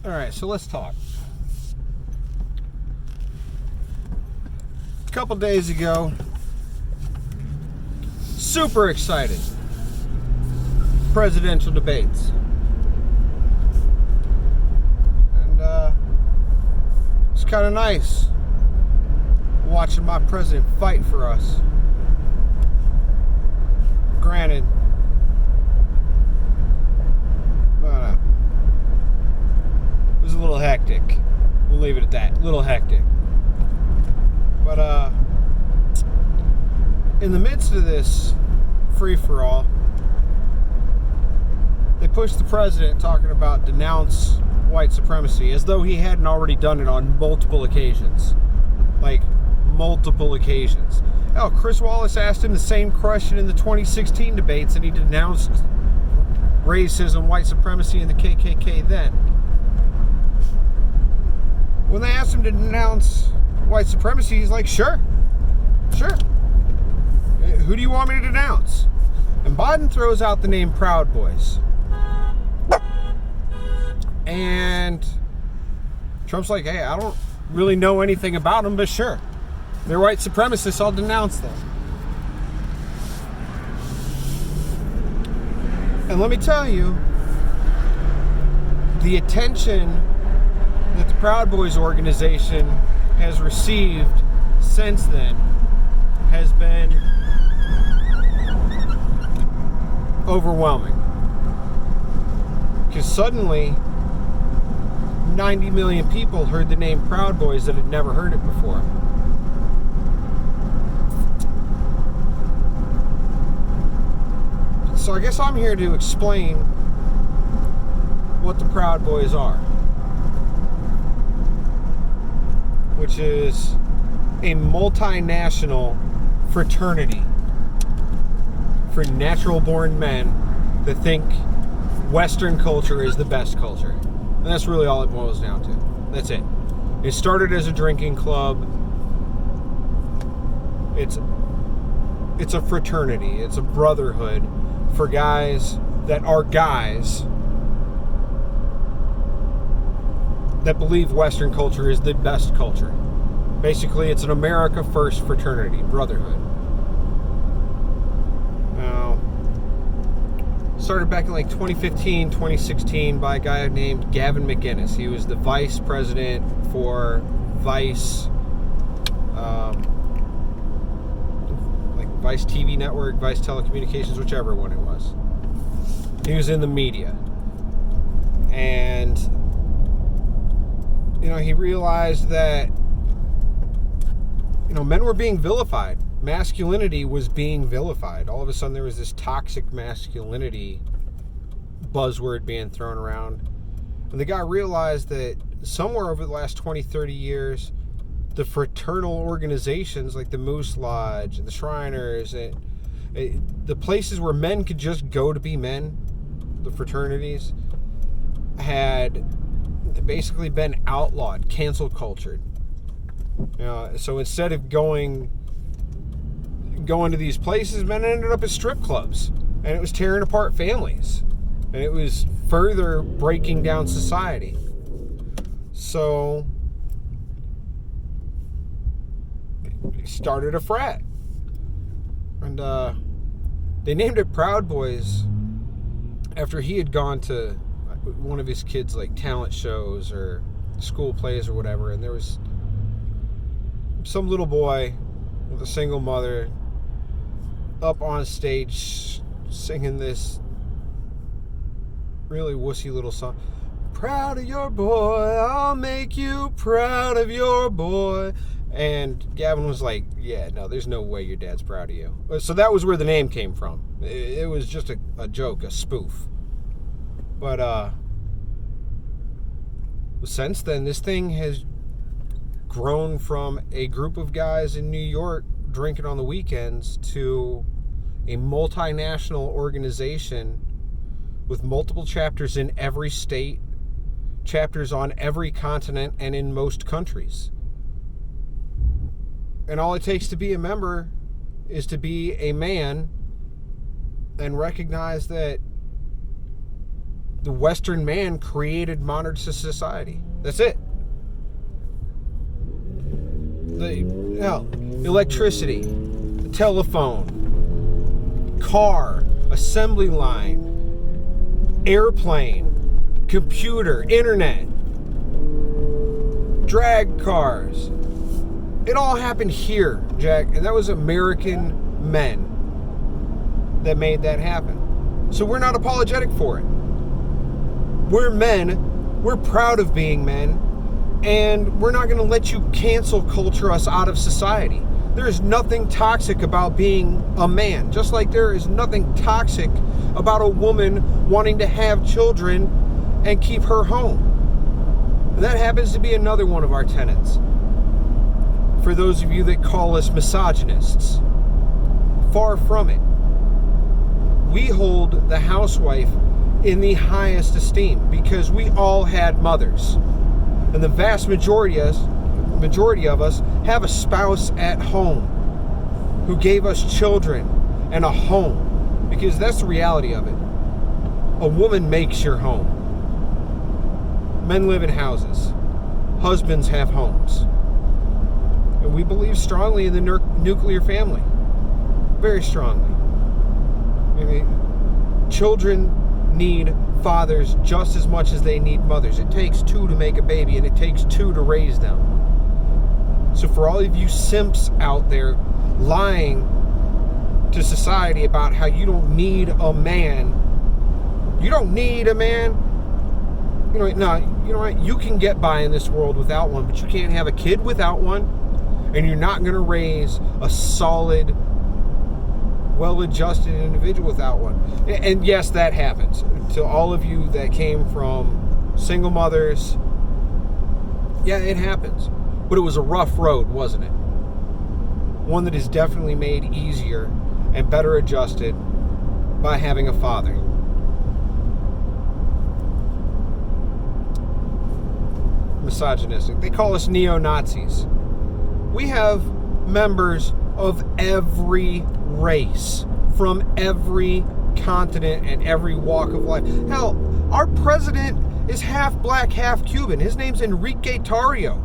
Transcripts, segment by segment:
All right, so let's talk. A couple days ago, super excited. Presidential debates. And it's kind of nice watching my president fight for us. Granted, it was a little hectic. We'll leave it at that. A little hectic. But in the midst of this free-for-all, they pushed the president talking about denounce white supremacy as though he hadn't already done it on multiple occasions. Like, multiple occasions. Hell, Chris Wallace asked him the same question in the 2016 debates, and he denounced racism, white supremacy, and the KKK then. When they asked him to denounce white supremacy, he's like, sure. Who do you want me to denounce? And Biden throws out the name Proud Boys. And Trump's like, hey, I don't really know anything about them, but sure. They're white supremacists, I'll denounce them. And let me tell you, the attention that the Proud Boys organization has received since then has been overwhelming. Because suddenly 90 million people heard the name Proud Boys that had never heard it before. So I guess I'm here to explain what the Proud Boys are, which is a multinational fraternity for natural-born men that think Western culture is the best culture. And that's really all it boils down to. That's it. It started as a drinking club. It's a fraternity. It's a brotherhood for guys that are guys that believe Western culture is the best culture. Basically, it's an America First fraternity, brotherhood. Now, started back in like 2015, 2016 by a guy named Gavin McInnes. He was the vice president for Vice, like Vice TV Network, Vice Telecommunications, whichever one it was. He was in the media. And, he realized that, men were being vilified. Masculinity was being vilified. All of a sudden there was this toxic masculinity buzzword being thrown around. And the guy realized that somewhere over the last 20, 30 years, the fraternal organizations like the Moose Lodge and the Shriners, and the places where men could just go to be men, the fraternities, had basically been outlawed, cancel cultured. So instead of going to these places, men ended up at strip clubs, and it was tearing apart families, and it was further breaking down society. So they started a frat, and they named it Proud Boys after he had gone to one of his kids' like talent shows or school plays or whatever, and there was some little boy with a single mother up on stage singing this really wussy little song. Proud of your boy, I'll make you proud of your boy. And Gavin was like, yeah, no, there's no way your dad's proud of you. So that was where the name came from. It was just a joke, a spoof. But since then, this thing has grown from a group of guys in New York drinking on the weekends to a multinational organization with multiple chapters in every state, chapters on every continent, and in most countries. And all it takes to be a member is to be a man and recognize that the Western man created modern society. That's it. Electricity, telephone, car, assembly line, airplane, computer, internet, drag cars. It all happened here, Jack, and that was American men that made that happen. So we're not apologetic for it. We're men. We're proud of being men. And we're not going to let you cancel culture us out of society. There is nothing toxic about being a man. Just like there is nothing toxic about a woman wanting to have children and keep her home. And that happens to be another one of our tenets. For those of you that call us misogynists. Far from it. We hold the housewife in the highest esteem because we all had mothers. And the vast majority of us have a spouse at home who gave us children and a home. Because that's the reality of it. A woman makes your home. Men live in houses. Husbands have homes. And we believe strongly in the nuclear family. Very strongly. I mean, children need fathers just as much as they need mothers. It takes two to make a baby, and it takes two to raise them. So for all of you simps out there lying to society about how you don't need a man, you don't need a man. You know what? You can get by in this world without one, but you can't have a kid without one, and you're not going to raise a solid, well-adjusted individual without one. And yes, that happens. To all of you that came from single mothers, yeah, it happens. But it was a rough road, wasn't it? One that is definitely made easier and better adjusted by having a father. Misogynistic. They call us neo-Nazis. We have members of every race, from every continent and every walk of life. Hell, our president is half black, half Cuban. His name's Enrique Tarrio.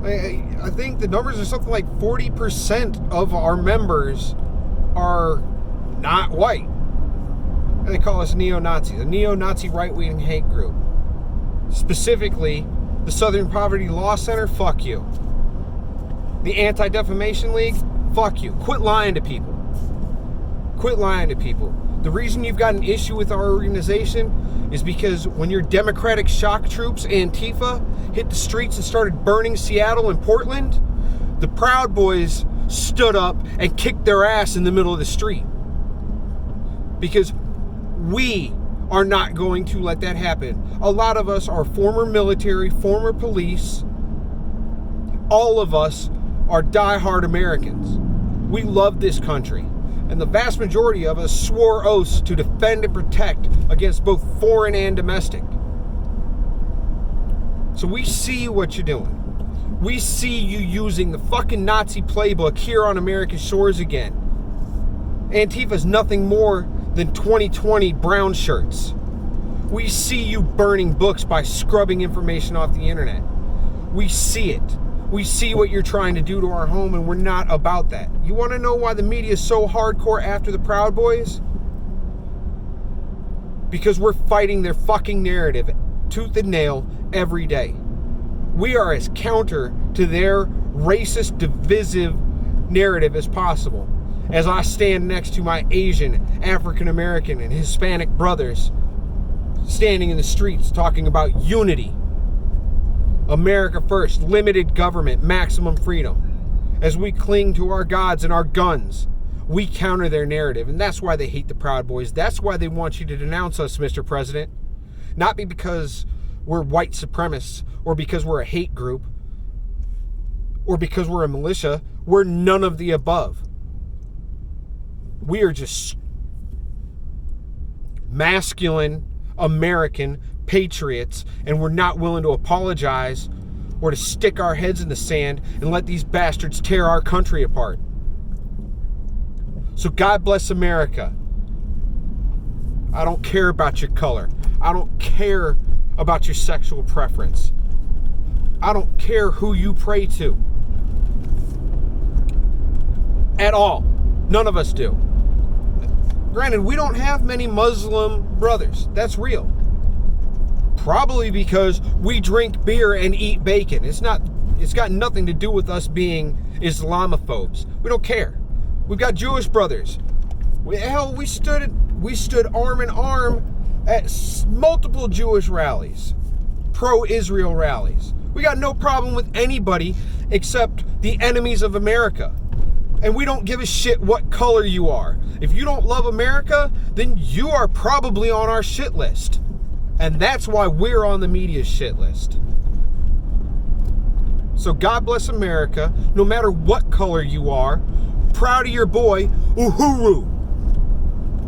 I think the numbers are something like 40% of our members are not white. And they call us neo-Nazis, a neo-Nazi right-wing hate group. Specifically, the Southern Poverty Law Center, fuck you. The Anti-Defamation League, fuck you. Quit lying to people. Quit lying to people. The reason you've got an issue with our organization is because when your Democratic shock troops, Antifa, hit the streets and started burning Seattle and Portland, the Proud Boys stood up and kicked their ass in the middle of the street. Because we are not going to let that happen. A lot of us are former military, former police. All of us are diehard Americans. We love this country. And the vast majority of us swore oaths to defend and protect against both foreign and domestic. So we see what you're doing. We see you using the fucking Nazi playbook here on American shores again. Antifa's nothing more than 2020 brown shirts. We see you burning books by scrubbing information off the internet. We see it. We see what you're trying to do to our home, and we're not about that. You want to know why the media is so hardcore after the Proud Boys? Because we're fighting their fucking narrative tooth and nail every day. We are as counter to their racist, divisive narrative as possible. As I stand next to my Asian, African American, and Hispanic brothers standing in the streets talking about unity, America first, limited government, maximum freedom. As we cling to our gods and our guns, we counter their narrative. And that's why they hate the Proud Boys. That's why they want you to denounce us, Mr. President. Not because we're white supremacists, or because we're a hate group, or because we're a militia. We're none of the above. We are just masculine American patriots, and we're not willing to apologize or to stick our heads in the sand and let these bastards tear our country apart. So God bless America. I don't care about your color. I don't care about your sexual preference. I don't care who you pray to. At all. None of us do. Granted, we don't have many Muslim brothers. That's real. Probably because we drink beer and eat bacon. It's got nothing to do with us being Islamophobes. We don't care. We've got Jewish brothers. We stood arm in arm at multiple Jewish rallies, pro-Israel rallies. We got no problem with anybody except the enemies of America. And we don't give a shit what color you are. If you don't love America, then you are probably on our shit list. And that's why we're on the media's shit list. So God bless America, no matter what color you are. Proud of your boy, Uhuru.